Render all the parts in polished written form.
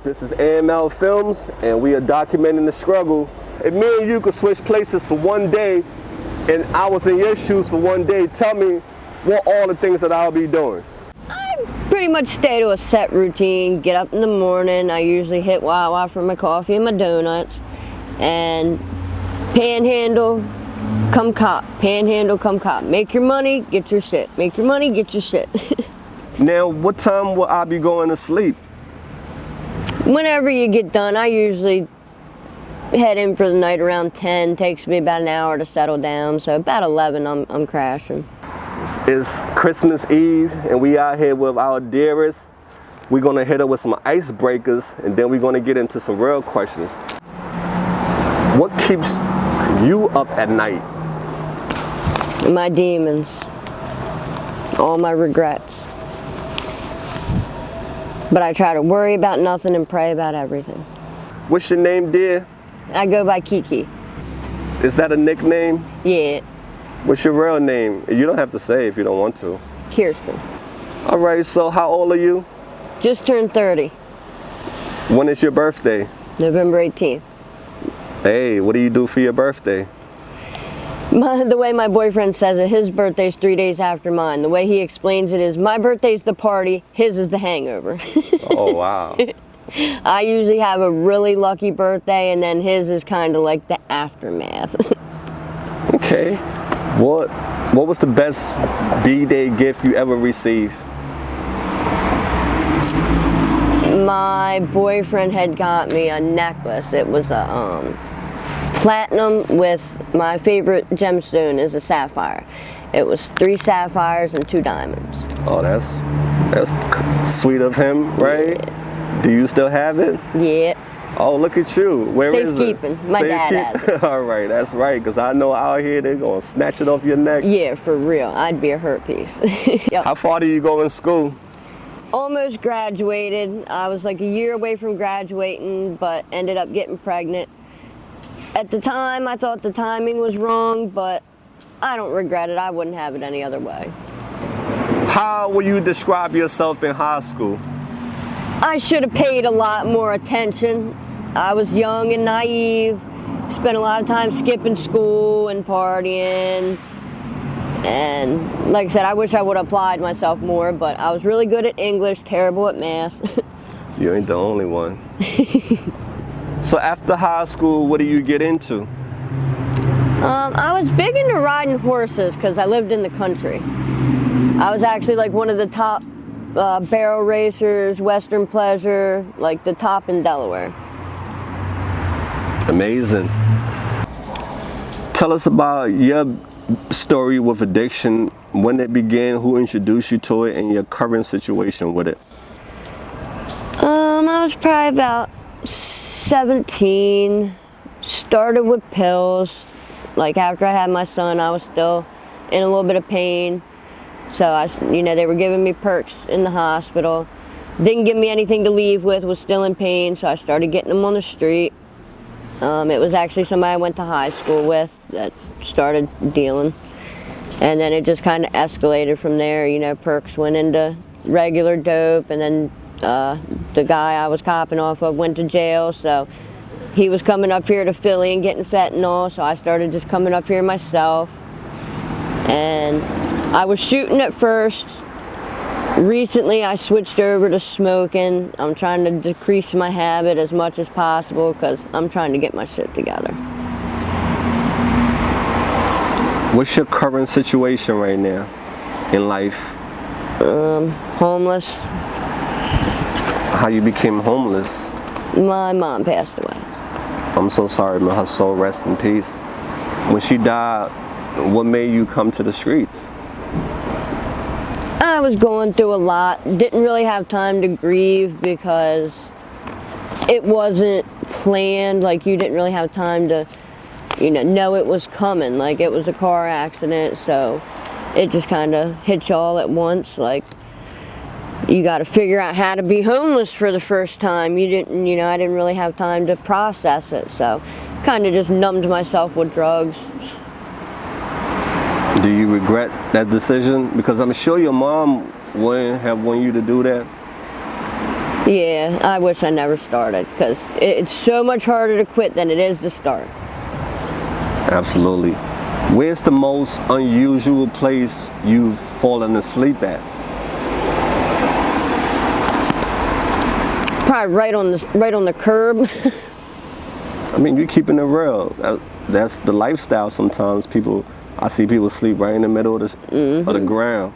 This is AML Films, and we are documenting the struggle. If me and you could switch places for one day, and I was in your shoes for one day, tell me what all the things that I'll be doing. I pretty much stay to a set routine. Get up in the morning. I usually hit Wawa for my coffee and my donuts, and panhandle, come cop. Panhandle, come cop. Make your money, get your shit. Make your money, get your shit. Now, what time will I be going to sleep? Whenever you get done, I usually head in for the night around 10. Takes me about an hour to settle down, so about 11 I'm crashing. It's Christmas Eve, and we out here with our dearest. We're gonna hit her with some icebreakers, and then we're gonna get into some real questions. What keeps you up at night? My demons. All my regrets. But I try to worry about nothing and pray about everything. What's your name, dear? I go by Kiki. Is that a nickname? Yeah. What's your real name? You don't have to say if you don't want to. Kirsten. All right, so how old are you? Just turned 30. When is your birthday? November 18th. Hey, what do you do for your birthday? The way my boyfriend says it, his birthday's 3 days after mine. The way he explains it is, my birthday's the party, his is the hangover. Oh, wow. I usually have a really lucky birthday, and then his is kind of like the aftermath. Okay. What was the best B-Day gift you ever received? My boyfriend had got me a necklace. It was a platinum with my favorite gemstone is a sapphire. It was 3 sapphires and 2 diamonds. Oh, that's sweet of him, right? Yeah. Do you still have it? Yeah. Oh, look at you. Where is it? Safekeeping. My dad has it. All right, that's right, because I know out here they're going to snatch it off your neck. Yeah, for real. I'd be a hurt piece. Yep. How far do you go in school? Almost graduated. I was like a year away from graduating, but ended up getting pregnant. At the time, I thought the timing was wrong, but I don't regret it. I wouldn't have it any other way. How will you describe yourself in high school? I should have paid a lot more attention. I was young and naive, spent a lot of time skipping school and partying. And like I said, I wish I would have applied myself more, but I was really good at English, terrible at math. You ain't the only one. So after high school, what do you get into? I was big into riding horses because I lived in the country. I was actually like one of the top barrel racers, Western Pleasure, like the top in Delaware. Amazing. Tell us about your story with addiction, when it began, who introduced you to it, and your current situation with it. I was probably about 17, started with pills. Like after I had my son, I was still in a little bit of pain. So they were giving me perks in the hospital. Didn't give me anything to leave with, was still in pain, so I started getting them on the street. It was actually somebody I went to high school with that started dealing. And then it just kind of escalated from there. Perks went into regular dope, and then the guy I was copping off of went to jail, so he was coming up here to Philly and getting fentanyl, so I started just coming up here myself. And I was shooting at first. Recently I switched over to smoking. I'm trying to decrease my habit as much as possible because I'm trying to get my shit together. What's your current situation right now in life? Homeless. How you became homeless? My mom passed away. I'm so sorry, man. Her soul rest in peace. When she died, what made you come to the streets? I was going through a lot. Didn't really have time to grieve because it wasn't planned. Like, you didn't really have time to, know it was coming. Like, it was a car accident, so it just kind of hit you all at once. Like, you got to figure out how to be homeless for the first time. I didn't really have time to process it, so kind of just numbed myself with drugs. Do you regret that decision? Because I'm sure your mom wouldn't have wanted you to do that. Yeah, I wish I never started, because it's so much harder to quit than it is to start. Absolutely. Where's the most unusual place you've fallen asleep at? Probably right on the curb. I mean, you're keeping it real. That's the lifestyle sometimes. I see people sleep right in the middle of the ground,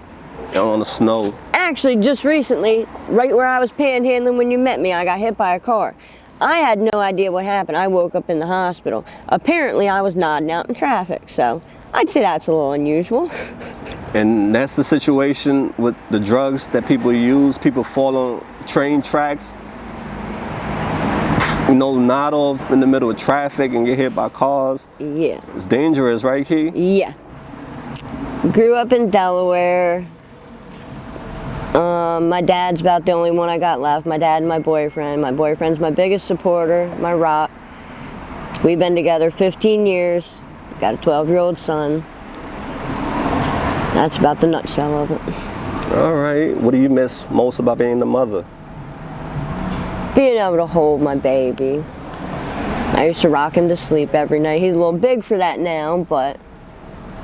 on the snow. Actually, just recently, right where I was panhandling when you met me, I got hit by a car. I had no idea what happened. I woke up in the hospital. Apparently, I was nodding out in traffic, so I'd say that's a little unusual. And that's the situation with the drugs that people use. People fall on train tracks, nod off in the middle of traffic and get hit by cars. Yeah. It's dangerous, right, Key? Yeah. Grew up in Delaware. My dad's about the only one I got left. My dad and my boyfriend. My boyfriend's my biggest supporter, my rock. We've been together 15 years. Got a 12-year-old son. That's about the nutshell of it. All right. What do you miss most about being the mother? Being able to hold my baby. I used to rock him to sleep every night. He's a little big for that now, but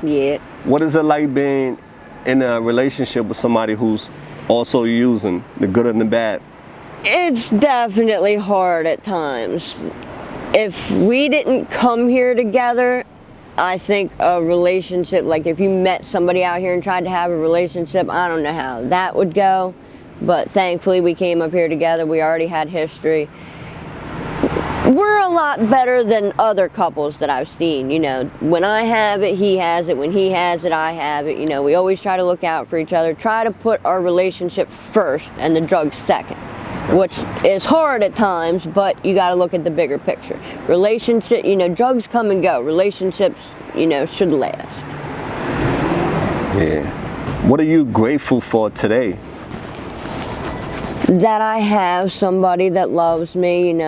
yeah. What is it like being in a relationship with somebody who's also using, the good and the bad? It's definitely hard at times. If we didn't come here together, I think a relationship, like if you met somebody out here and tried to have a relationship, I don't know how that would go. But thankfully we came up here together. We already had history. We're a lot better than other couples that I've seen. When I have it, he has it. When he has it, I have it. We always try to look out for each other, try to put our relationship first and the drugs second, which is hard at times, but you got to look at the bigger picture. Relationship, drugs come and go. Relationships, should last. Yeah. What are you grateful for today? That I have somebody that loves me.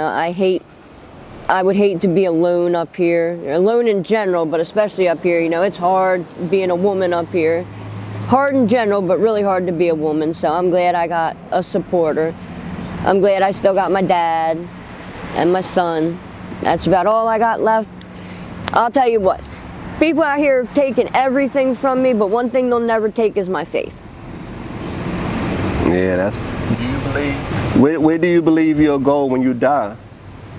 I would hate to be alone up here, alone in general, but especially up here. It's hard being a woman up here. Hard in general, but really hard to be a woman. So I'm glad I got a supporter. I'm glad I still got my dad and my son. That's about all I got left. I'll tell you what, people out here have taken everything from me, but one thing they'll never take is my faith. Yeah, that's... Do you believe... Where do you believe you'll go when you die?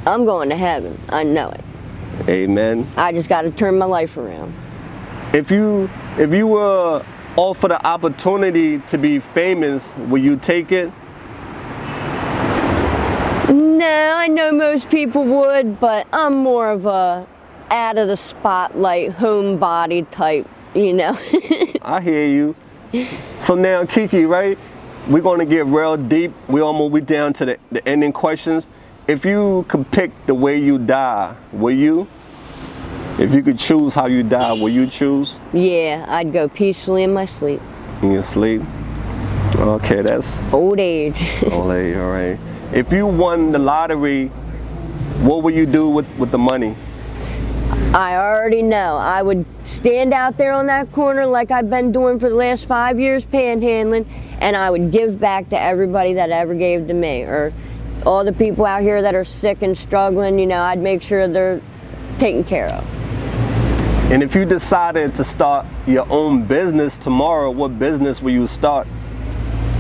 I'm going to heaven. I know it. Amen. I just got to turn my life around. If you were offered the opportunity to be famous, will you take it? No, I know most people would, but I'm more of a out of the spotlight, homebody type, I hear you. So now, Kiki, right? We're going to get real deep. We down to the ending questions. If you could pick the way you die, will you? If you could choose how you die, will you choose? Yeah, I'd go peacefully in my sleep. In your sleep? Okay, that's... Old age. Old age, all right. If you won the lottery, what would you do with the money? I already know. I would stand out there on that corner like I've been doing for the last 5 years panhandling, and I would give back to everybody that ever gave to me, or all the people out here that are sick and struggling. I'd make sure they're taken care of. And if you decided to start your own business tomorrow, what business will you start?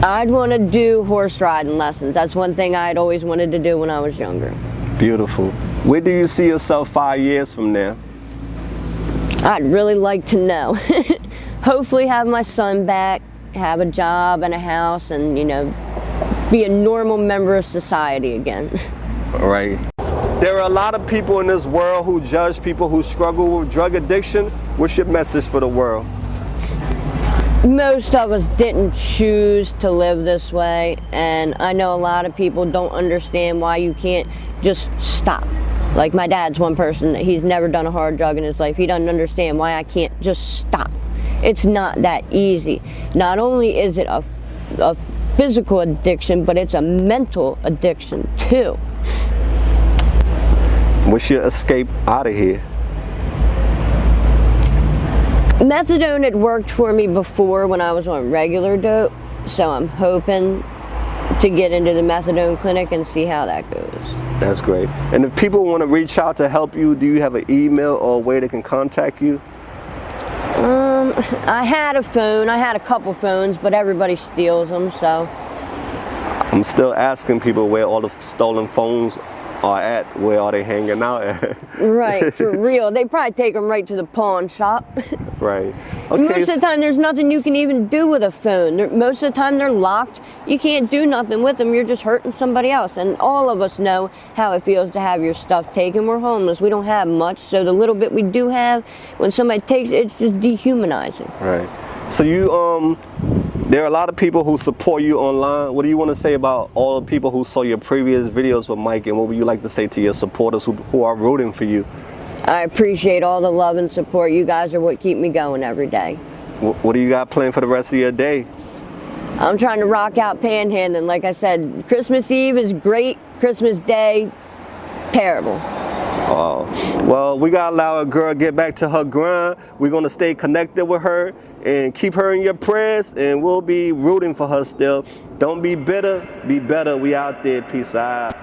I'd want to do horse riding lessons. That's one thing I'd always wanted to do when I was younger. Beautiful. Where do you see yourself 5 years from now? I'd really like to know. Hopefully have my son back, have a job and a house, and, be a normal member of society again. All right. There are a lot of people in this world who judge people who struggle with drug addiction. What's your message for the world? Most of us didn't choose to live this way, and I know a lot of people don't understand why you can't just stop. Like my dad's one person, he's never done a hard drug in his life. He doesn't understand why I can't just stop. It's not that easy. Not only is it a physical addiction, but it's a mental addiction too. What's your escape out of here? Methadone had worked for me before when I was on regular dope, so I'm hoping to get into the methadone clinic and see how that goes. That's great. And if people want to reach out to help you, do you have an email or a way they can contact you? I had a phone. I had a couple phones, but everybody steals them, so. I'm still asking people where all the stolen phones are at. Where are they hanging out at? Right, for real. They probably take them right to the pawn shop. Right. And Okay. most of the time, there's nothing you can even do with a phone. Most of the time, they're locked. You can't do nothing with them. You're just hurting somebody else. And all of us know how it feels to have your stuff taken. We're homeless. We don't have much. So the little bit we do have, when somebody takes it, it's just dehumanizing. Right. So you, there are a lot of people who support you online. What do you want to say about all the people who saw your previous videos with Mike, and what would you like to say to your supporters who are rooting for you? I appreciate all the love and support. You guys are what keep me going every day. What do you got planned for the rest of your day? I'm trying to rock out panhandling. Like I said, Christmas Eve is great. Christmas Day, terrible. Well, we gotta allow a girl get back to her grind. We're gonna stay connected with her and keep her in your prayers, and we'll be rooting for her still. Don't be bitter, be better. We out there. Peace out.